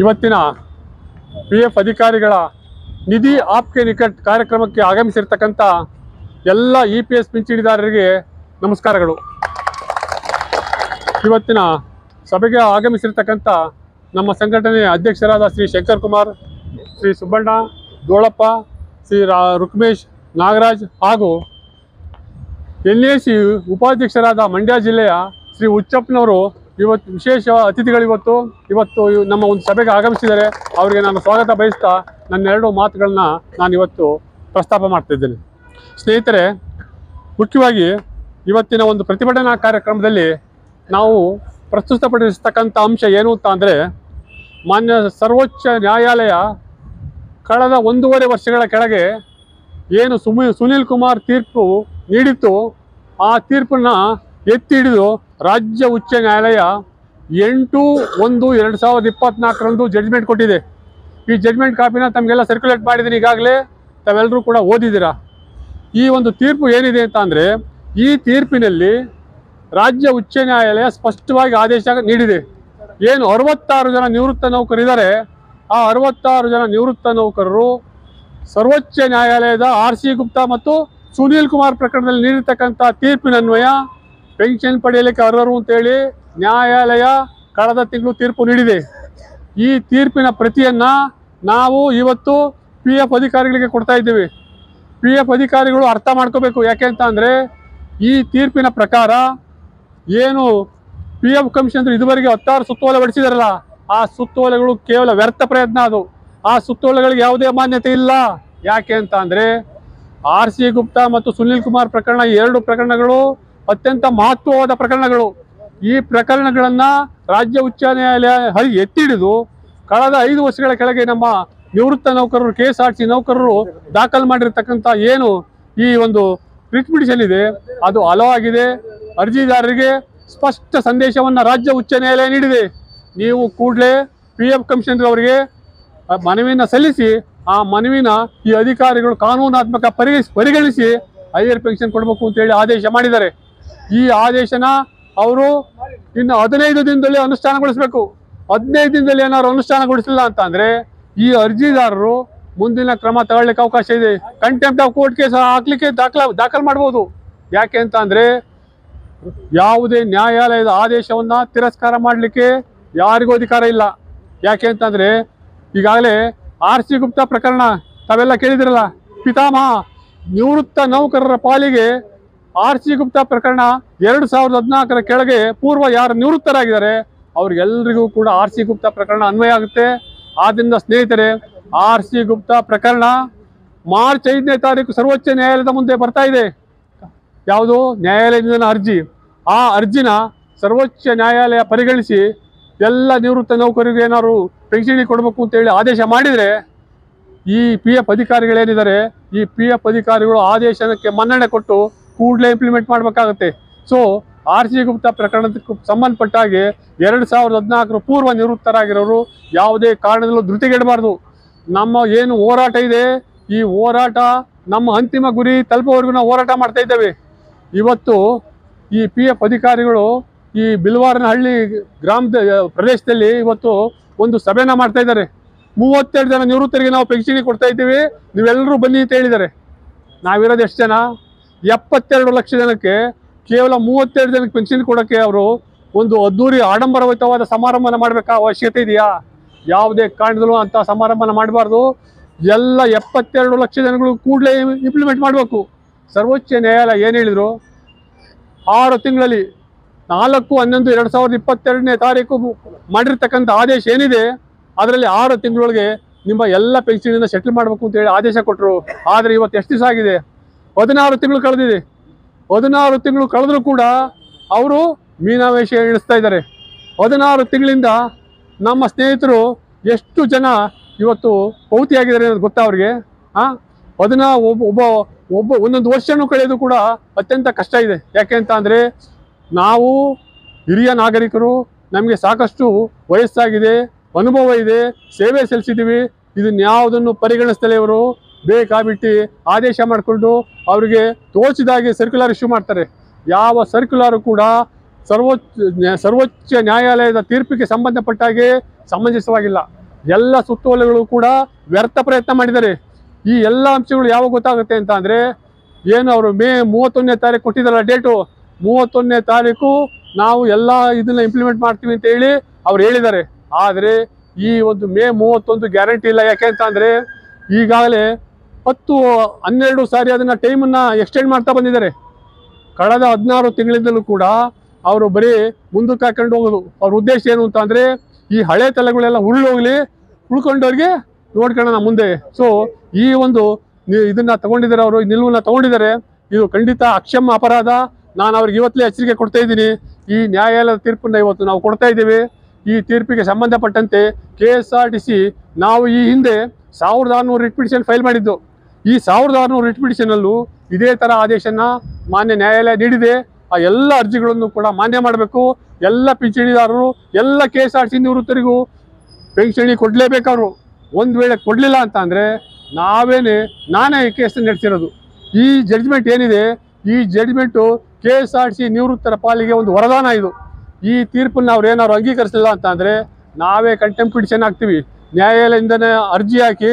ಇವತ್ತಿನ PF ಅಧಿಕಾರಿಗಳ ನಿಧಿ ಆಪ್ಕೆ ನಿಕಟ್ ಕಾರ್ಯಕ್ರಮಕ್ಕೆ ಆಗಮಿಸಿರ್ತಕ್ಕಂಥ ಎಲ್ಲ EPS ಪಿಂಚಣಿದಾರರಿಗೆ ನಮಸ್ಕಾರಗಳು. ಇವತ್ತಿನ ಸಭೆಗೆ ಆಗಮಿಸಿರ್ತಕ್ಕಂಥ ನಮ್ಮ ಸಂಘಟನೆಯ ಅಧ್ಯಕ್ಷರಾದ ಶ್ರೀ ಶಂಕರ್ ಕುಮಾರ್, ಶ್ರೀ ಸುಬ್ಬಣ್ಣ, ದೋಳಪ್ಪ, ಶ್ರೀ ರುಕ್ಮೇಶ್, ನಾಗರಾಜ್ ಹಾಗೂ NAC ಉಪಾಧ್ಯಕ್ಷರಾದ ಮಂಡ್ಯ ಜಿಲ್ಲೆಯ ಶ್ರೀ ಹುಚ್ಚಪ್ಪನವರು ಇವತ್ತು ವಿಶೇಷ ಅತಿಥಿಗಳು ಇವತ್ತು ನಮ್ಮ ಒಂದು ಸಭೆಗೆ ಆಗಮಿಸಿದ್ದಾರೆ. ಅವರಿಗೆ ನಾನು ಸ್ವಾಗತ ಬಯಸ್ತಾ ನನ್ನೆರಡು ಮಾತುಗಳನ್ನ ನಾನು ಇವತ್ತು ಪ್ರಸ್ತಾಪ ಮಾಡ್ತಿದ್ದೇನೆ. ಸ್ನೇಹಿತರೆ, ಮುಖ್ಯವಾಗಿ ಇವತ್ತಿನ ಒಂದು ಪ್ರತಿಭಟನಾ ಕಾರ್ಯಕ್ರಮದಲ್ಲಿ ನಾವು ಪ್ರಸ್ತುತಪಡಿಸ್ತಕ್ಕಂಥ ಅಂಶ ಏನು ಅಂತ ಅಂದರೆ, ಮಾನ್ಯ ಸರ್ವೋಚ್ಚ ನ್ಯಾಯಾಲಯ ಕಳೆದ 1.5 ವರ್ಷಗಳ ಕೆಳಗೆ ಏನು ಸುನೀಲ್ ಕುಮಾರ್ ತೀರ್ಪು ನೀಡಿತ್ತು, ಆ ತೀರ್ಪನ್ನು ಎತ್ತಿ ಹಿಡಿದು ರಾಜ್ಯ ಉಚ್ಚ ನ್ಯಾಯಾಲಯ 8/1/2024 ಜಡ್ಜ್ಮೆಂಟ್ ಕೊಟ್ಟಿದೆ. ಈ ಜಡ್ಜ್ಮೆಂಟ್ ಕಾಪಿನ ತಮಗೆಲ್ಲ ಸರ್ಕ್ಯುಲೇಟ್ ಮಾಡಿದ್ದೀನಿ, ಈಗಾಗಲೇ ತಾವೆಲ್ಲರೂ ಕೂಡ ಓದಿದ್ದೀರಾ. ಈ ಒಂದು ತೀರ್ಪು ಏನಿದೆ ಅಂತ ಅಂದರೆ, ಈ ತೀರ್ಪಿನಲ್ಲಿ ರಾಜ್ಯ ಉಚ್ಚ ನ್ಯಾಯಾಲಯ ಸ್ಪಷ್ಟವಾಗಿ ಆದೇಶ ನೀಡಿದೆ. ಏನು 66 ಜನ ನಿವೃತ್ತ ನೌಕರಿದ್ದಾರೆ, ಆ 66 ಜನ ನಿವೃತ್ತ ನೌಕರರು ಸರ್ವೋಚ್ಚ ನ್ಯಾಯಾಲಯದ RC ಗುಪ್ತಾ ಮತ್ತು ಸುನೀಲ್ ಕುಮಾರ್ ಪ್ರಕರಣದಲ್ಲಿ ನೀಡಿರ್ತಕ್ಕಂಥ ತೀರ್ಪಿನನ್ವಯ ಪೆನ್ಷನ್ ಪಡೆಯಲಿಕ್ಕೆ ಅರ್ಹರು ಅಂತೇಳಿ ನ್ಯಾಯಾಲಯ ಕಳೆದ ತಿಂಗಳು ತೀರ್ಪು ನೀಡಿದೆ. ಈ ತೀರ್ಪಿನ ಪ್ರತಿಯನ್ನು ನಾವು ಇವತ್ತು PF ಅಧಿಕಾರಿಗಳಿಗೆ ಕೊಡ್ತಾ ಇದ್ದೀವಿ. PF ಅಧಿಕಾರಿಗಳು ಅರ್ಥ ಮಾಡ್ಕೋಬೇಕು. ಯಾಕೆ ಅಂತ ಅಂದರೆ, ಈ ತೀರ್ಪಿನ ಪ್ರಕಾರ ಏನು PF ಕಮಿಷನರ್ ಇದುವರೆಗೆ 16 ಸುತ್ತೋಲೆ ಹೊರಡಿಸಿದಾರಲ್ಲ, ಆ ಸುತ್ತೋಲೆಗಳು ಕೇವಲ ವ್ಯರ್ಥ ಪ್ರಯತ್ನ. ಅದು ಆ ಸುತ್ತೋಲೆಗಳಿಗೆ ಯಾವುದೇ ಮಾನ್ಯತೆ ಇಲ್ಲ. ಯಾಕೆ ಅಂತ ಅಂದರೆ, RC ಗುಪ್ತಾ ಮತ್ತು ಸುನೀಲ್ ಕುಮಾರ್ ಪ್ರಕರಣ, ಈ 2 ಪ್ರಕರಣಗಳು ಅತ್ಯಂತ ಮಹತ್ವವಾದ ಪ್ರಕರಣಗಳು. ಈ ಪ್ರಕರಣಗಳನ್ನು ರಾಜ್ಯ ಉಚ್ಚ ನ್ಯಾಯಾಲಯ ಎತ್ತಿ ಹಿಡಿದು ಕಳೆದ 5 ವರ್ಷಗಳ ಕೆಳಗೆ ನಮ್ಮ ನಿವೃತ್ತ ನೌಕರರು, KSRTC ನೌಕರರು ದಾಖಲು ಮಾಡಿರ್ತಕ್ಕಂಥ ಏನು ಈ ಒಂದು ರಿಟ್ ಪಿಟಿಷನ್ ಇದೆ, ಅದು ಅಲೋ ಆಗಿದೆ. ಅರ್ಜಿದಾರರಿಗೆ ಸ್ಪಷ್ಟ ಸಂದೇಶವನ್ನು ರಾಜ್ಯ ಉಚ್ಚ ನ್ಯಾಯಾಲಯ ನೀಡಿದೆ. ನೀವು ಕೂಡಲೇ PF ಕಮಿಷನರ್ ಅವರಿಗೆ ಮನವಿಯನ್ನು ಸಲ್ಲಿಸಿ, ಆ ಮನವಿನ ಈ ಅಧಿಕಾರಿಗಳು ಕಾನೂನಾತ್ಮಕ ಪರಿಗಣಿಸಿ ಹೈಯರ್ ಪೆನ್ಷನ್ ಕೊಡಬೇಕು ಅಂತೇಳಿ ಆದೇಶ ಮಾಡಿದ್ದಾರೆ. ಈ ಆದೇಶನ ಅವರು ಇನ್ನು 15 ದಿನದಲ್ಲಿ ಅನುಷ್ಠಾನಗೊಳಿಸಬೇಕು. 15 ದಿನದಲ್ಲಿ ಏನಾದ್ರು ಅನುಷ್ಠಾನಗೊಳಿಸಲಿಲ್ಲ ಅಂತ ಅಂದರೆ, ಈ ಅರ್ಜಿದಾರರು ಮುಂದಿನ ಕ್ರಮ ತಗೊಳ್ಳಿಕ್ಕೆ ಅವಕಾಶ ಇದೆ. ಕಂಟೆಂಪ್ಟ್ ಆಫ್ ಕೋರ್ಟ್ ಕೇಸ್ ಹಾಕ್ಲಿಕ್ಕೆ ದಾಖಲು ಮಾಡ್ಬೋದು. ಯಾಕೆ ಅಂತ ಅಂದರೆ, ಯಾವುದೇ ನ್ಯಾಯಾಲಯದ ಆದೇಶವನ್ನು ತಿರಸ್ಕಾರ ಮಾಡಲಿಕ್ಕೆ ಯಾರಿಗೂ ಅಧಿಕಾರ ಇಲ್ಲ. ಯಾಕೆ ಅಂತಂದರೆ, ಈಗಾಗಲೇ RC ಗುಪ್ತಾ ಪ್ರಕರಣ ತಾವೆಲ್ಲ ಕೇಳಿದಿರಲ್ಲ. ಪಿತಾಮಹ ನಿವೃತ್ತ ನೌಕರರ ಪಾಲಿಗೆ RC ಗುಪ್ತಾ ಪ್ರಕರಣ 2014 ಕೆಳಗೆ ಪೂರ್ವ ಯಾರು ನಿವೃತ್ತರಾಗಿದ್ದಾರೆ ಅವ್ರಿಗೆಲ್ಲರಿಗೂ ಕೂಡ RC ಗುಪ್ತಾ ಪ್ರಕರಣ ಅನ್ವಯ ಆಗುತ್ತೆ. ಆದ್ದರಿಂದ ಸ್ನೇಹಿತರೆ, RC ಗುಪ್ತಾ ಪ್ರಕರಣ ಮಾರ್ಚ್ 5ನೇ ತಾರೀಕು ಸರ್ವೋಚ್ಚ ನ್ಯಾಯಾಲಯದ ಮುಂದೆ ಬರ್ತಾ ಇದೆ. ಯಾವುದು? ನ್ಯಾಯಾಲಯದಿಂದ ಅರ್ಜಿ. ಆ ಅರ್ಜಿನ ಸರ್ವೋಚ್ಚ ನ್ಯಾಯಾಲಯ ಪರಿಗಣಿಸಿ ಎಲ್ಲ ನಿವೃತ್ತ ನೌಕರರಿಗೆ ಏನಾದ್ರು ಪೆನ್ಷನ್ ಕೊಡಬೇಕು ಅಂತೇಳಿ ಆದೇಶ ಮಾಡಿದರೆ, ಈ PF ಅಧಿಕಾರಿಗಳೇನಿದ್ದಾರೆ, ಈ PF ಅಧಿಕಾರಿಗಳು ಆದೇಶಕ್ಕೆ ಮನ್ನಣೆ ಕೊಟ್ಟು ಕೂಡಲೇ ಇಂಪ್ಲಿಮೆಂಟ್ ಮಾಡಬೇಕಾಗುತ್ತೆ. ಸೊ RC ಗುಪ್ತಾ ಪ್ರಕರಣಕ್ಕೆ ಸಂಬಂಧಪಟ್ಟ ಹಾಗೆ 2014 ಪೂರ್ವ ನಿವೃತ್ತರಾಗಿರೋರು ಯಾವುದೇ ಕಾರಣದಲ್ಲೂ ಧೃತಿಗೆಡಬಾರ್ದು. ನಮ್ಮ ಏನು ಹೋರಾಟ ಇದೆ, ಈ ಹೋರಾಟ ನಮ್ಮ ಅಂತಿಮ ಗುರಿ ತಲುಪುವವರೆಗೂ ನಾವು ಹೋರಾಟ ಮಾಡ್ತಾ ಇದ್ದೇವೆ. ಇವತ್ತು ಈ PF ಅಧಿಕಾರಿಗಳು ಈ ಬಿಲ್ವಾರನಹಳ್ಳಿ ಗ್ರಾಮದ ಪ್ರದೇಶದಲ್ಲಿ ಇವತ್ತು ಒಂದು ಸಭೆನ ಮಾಡ್ತಾ ಇದ್ದಾರೆ. 32 ಜನ ನಿವೃತ್ತರಿಗೆ ನಾವು ಪೆನ್ಷನ್ ಕೊಡ್ತಾ ಇದ್ದೀವಿ, ನೀವೆಲ್ಲರೂ ಬನ್ನಿ ಅಂತ ಹೇಳಿದ್ದಾರೆ. ನಾವಿರೋದು ಎಷ್ಟು ಜನ? 72 ಲಕ್ಷ ಜನಕ್ಕೆ ಕೇವಲ 32 ಜನಕ್ಕೆ ಪೆನ್ಷನ್ ಕೊಡೋಕ್ಕೆ ಅವರು ಒಂದು ಅದ್ದೂರಿ ಆಡಂಬರಯುತವಾದ ಸಮಾರಂಭನ ಮಾಡಬೇಕಾ ಅವಶ್ಯಕತೆ ಇದೆಯಾ? ಯಾವುದೇ ಕಾರಣದಲ್ಲೂ ಅಂಥ ಸಮಾರಂಭನ ಮಾಡಬಾರ್ದು. ಎಲ್ಲ 72 ಲಕ್ಷ ಜನಗಳು ಕೂಡಲೇ ಇಂಪ್ಲಿಮೆಂಟ್ ಮಾಡಬೇಕು. ಸರ್ವೋಚ್ಚ ನ್ಯಾಯಾಲಯ ಏನು ಹೇಳಿದರು? 6 ತಿಂಗಳಲ್ಲಿ 4/11/2022 ಮಾಡಿರ್ತಕ್ಕಂಥ ಆದೇಶ ಏನಿದೆ, ಅದರಲ್ಲಿ 6 ತಿಂಗಳೊಳಗೆ ನಿಮ್ಮ ಎಲ್ಲ ಪೆನ್ಷನಿಂದ ಸೆಟ್ಲ್ ಮಾಡಬೇಕು ಅಂತೇಳಿ ಆದೇಶ ಕೊಟ್ಟರು. ಆದರೆ ಇವತ್ತು ಎಷ್ಟು ದಿವಸ ಆಗಿದೆ? 16 ತಿಂಗಳು ಕಳೆದಿದೆ. 16 ತಿಂಗಳು ಕಳೆದರೂ ಕೂಡ ಅವರು ಮೀನಾವೇಶ ಇಳಿಸ್ತಾ ಇದ್ದಾರೆ. 16 ತಿಂಗಳಿಂದ ನಮ್ಮ ಸ್ನೇಹಿತರು ಎಷ್ಟು ಜನ ಇವತ್ತು ಪೌತಿಯಾಗಿದ್ದಾರೆ ಅನ್ನೋದು ಗೊತ್ತಾ ಅವ್ರಿಗೆ? ಒಂದೊಂದು ವರ್ಷನೂ ಕಳೆಯೋದು ಕೂಡ ಅತ್ಯಂತ ಕಷ್ಟ ಇದೆ. ಯಾಕೆ ಅಂತ ಅಂದರೆ, ನಾವು ಹಿರಿಯ ನಾಗರಿಕರು, ನಮಗೆ ಸಾಕಷ್ಟು ವಯಸ್ಸಾಗಿದೆ, ಅನುಭವ ಇದೆ, ಸೇವೆ ಸಲ್ಲಿಸಿದ್ದೀವಿ. ಇದನ್ಯಾವುದನ್ನು ಪರಿಗಣಿಸ್ತಲೇ ಇವರು ಬೇಕಾಬಿಟ್ಟು ಆದೇಶ ಮಾಡಿಕೊಂಡು ಅವರಿಗೆ ತೋಚಿದಾಗೆ ಸರ್ಕ್ಯುಲರ್ ಇಶ್ಯೂ ಮಾಡ್ತಾರೆ. ಯಾವ ಸರ್ಕ್ಯುಲರು ಕೂಡ ಸರ್ವೋಚ್ಚ ನ್ಯಾಯಾಲಯದ ತೀರ್ಪಿಗೆ ಸಂಬಂಧಪಟ್ಟಾಗೆ ಸಮಂಜಸವಾಗಿಲ್ಲ. ಎಲ್ಲ ಸುತ್ತೋಲೆಗಳು ಕೂಡ ವ್ಯರ್ಥ ಪ್ರಯತ್ನ ಮಾಡಿದ್ದಾರೆ. ಈ ಎಲ್ಲ ಅಂಶಗಳು ಯಾವಾಗ ಗೊತ್ತಾಗುತ್ತೆ ಅಂತ ಅಂದರೆ, ಏನು ಅವರು ಮೇ 31ನೇ ತಾರೀಕು ಕೊಟ್ಟಿದ್ದಾರಲ್ಲ ಡೇಟು, 31ನೇ ತಾರೀಕು ನಾವು ಎಲ್ಲ ಇದನ್ನು ಇಂಪ್ಲಿಮೆಂಟ್ ಮಾಡ್ತೀವಿ ಅಂತ ಹೇಳಿ ಅವ್ರು ಹೇಳಿದ್ದಾರೆ. ಆದರೆ ಈ ಒಂದು ಮೇ 31 ಗ್ಯಾರಂಟಿ ಇಲ್ಲ. ಯಾಕೆ ಅಂತ ಅಂದರೆ ಈಗಾಗಲೇ 10-12 ಸಾರಿ ಅದನ್ನು ಟೈಮನ್ನು ಎಕ್ಸ್ಟೆಂಡ್ ಮಾಡ್ತಾ ಬಂದಿದ್ದಾರೆ. ಕಳೆದ 16 ತಿಂಗಳಿಂದಲೂ ಕೂಡ ಅವರು ಬರೀ ಮುಂದಕ್ಕೆ ಹಾಕೊಂಡು ಹೋಗೋದು. ಅವ್ರ ಉದ್ದೇಶ ಏನು ಅಂತ ಅಂದರೆ, ಈ ಹಳೆ ತಲೆಗಳೆಲ್ಲ ಉಳ್ಕೊಂಡವ್ರಿಗೆ ನೋಡ್ಕೊಳ್ಳೋಣ ಮುಂದೆ. ಸೊ ಈ ಒಂದು ಇದನ್ನು ತಗೊಂಡಿದ್ದಾರೆ, ಅವರು ನಿಲುವನ್ನು ತಗೊಂಡಿದ್ದಾರೆ. ಇದು ಖಂಡಿತ ಅಕ್ಷಮ್ಯ ಅಪರಾಧ. ನಾನು ಅವ್ರಿಗೆ ಇವತ್ತಲೇ ಎಚ್ಚರಿಕೆ ಕೊಡ್ತಾ ಇದ್ದೀನಿ. ಈ ನ್ಯಾಯಾಲಯದ ತೀರ್ಪನ್ನು ಇವತ್ತು ನಾವು ಕೊಡ್ತಾ ಇದ್ದೀವಿ. ಈ ತೀರ್ಪಿಗೆ ಸಂಬಂಧಪಟ್ಟಂತೆ KSRTC ನಾವು ಈ ಹಿಂದೆ 1600 ರಿಟ್ ಪಿಟಿಷನ್ ಫೈಲ್ ಮಾಡಿದ್ದು. ಈ 1600 ರಿಟ್ ಪಿಟಿಷನಲ್ಲೂ ಇದೇ ಥರ ಆದೇಶನ ಮಾನ್ಯ ನ್ಯಾಯಾಲಯ ನೀಡಿದೆ. ಆ ಎಲ್ಲ ಅರ್ಜಿಗಳನ್ನು ಕೂಡ ಮಾನ್ಯ ಮಾಡಬೇಕು. ಎಲ್ಲ ಪಿಂಚಣಿದಾರರು, ಎಲ್ಲ KSRTC ನಿವೃತ್ತರಿಗೂ ಪೆನ್ಷನಿ ಕೊಡಲೇಬೇಕಾದ್ರು. ಒಂದು ವೇಳೆ ಕೊಡಲಿಲ್ಲ ಅಂತ ಅಂದರೆ ನಾನೇ ಈ ಕೇಸನ್ನು ನಡೆಸಿರೋದು. ಈ ಜಡ್ಜ್ಮೆಂಟ್ ಏನಿದೆ, ಈ ಜಡ್ಜ್ಮೆಂಟು KSRTC ನಿವೃತ್ತರ ಪಾಲಿಗೆ ಒಂದು ವರದಾನ. ಇದು ಈ ತೀರ್ಪನ್ನು ಅವ್ರು ಏನಾದ್ರು ಅಂಗೀಕರಿಸಲಿಲ್ಲ ಅಂತ ಅಂದರೆ ನಾವೇ ಕಂಟೆಂಪ್ಟ್ ಪಿಟಿಷನ್ ಹಾಕ್ತೀವಿ. ನ್ಯಾಯಾಲಯದಿಂದನೇ ಅರ್ಜಿ ಹಾಕಿ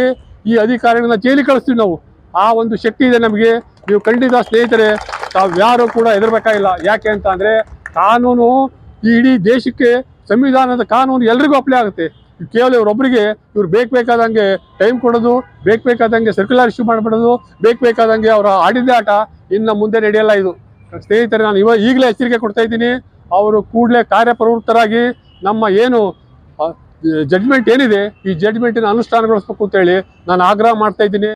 ಈ ಅಧಿಕಾರಿಗಳನ್ನ ಜೈಲಿಗೆ ಕಳಿಸ್ತೀವಿ ನಾವು. ಆ ಒಂದು ಶಕ್ತಿ ಇದೆ ನಮಗೆ. ನೀವು ಖಂಡಿತ ಸ್ನೇಹಿತರೆ ತಾವು ಯಾರು ಕೂಡ ಹೆದರಬೇಕಾಗಿಲ್ಲ. ಯಾಕೆ ಅಂತ ಅಂದರೆ ಕಾನೂನು ಈ ಇಡೀ ದೇಶಕ್ಕೆ, ಸಂವಿಧಾನದ ಕಾನೂನು ಎಲ್ರಿಗೂ ಅಪ್ಲೈ ಆಗುತ್ತೆ. ಕೇವಲ ಇವರೊಬ್ಬರಿಗೆ ಬೇಕಾದಂಗೆ ಟೈಮ್ ಕೊಡೋದು, ಬೇಕಾದಂಗೆ ಸರ್ಕ್ಯುಲರ್ ಇಶ್ಯೂ ಮಾಡಿಬಿಡೋದು, ಬೇಕಾದಂಗೆ ಅವರ ಆಡಿದ್ದೇ ಆಟ ಇನ್ನು ಮುಂದೆ ನಡೆಯಲ್ಲ. ಇದು ಸ್ನೇಹಿತರೆ ನಾನು ಈಗಲೇ ಎಚ್ಚರಿಕೆ ಕೊಡ್ತಾ ಇದ್ದೀನಿ. ಅವರು ಕೂಡಲೇ ಕಾರ್ಯಪ್ರವೃತ್ತರಾಗಿ ನಮ್ಮ ಏನು ಜಡ್ಜ್ಮೆಂಟ್ ಏನಿದೆ ಈ ಜಡ್ಜ್ಮೆಂಟಿನ ಅನುಷ್ಠಾನಗೊಳಿಸಬೇಕು ಅಂತೇಳಿ ನಾನು ಆಗ್ರಹ ಮಾಡ್ತಾ ಇದ್ದೀನಿ.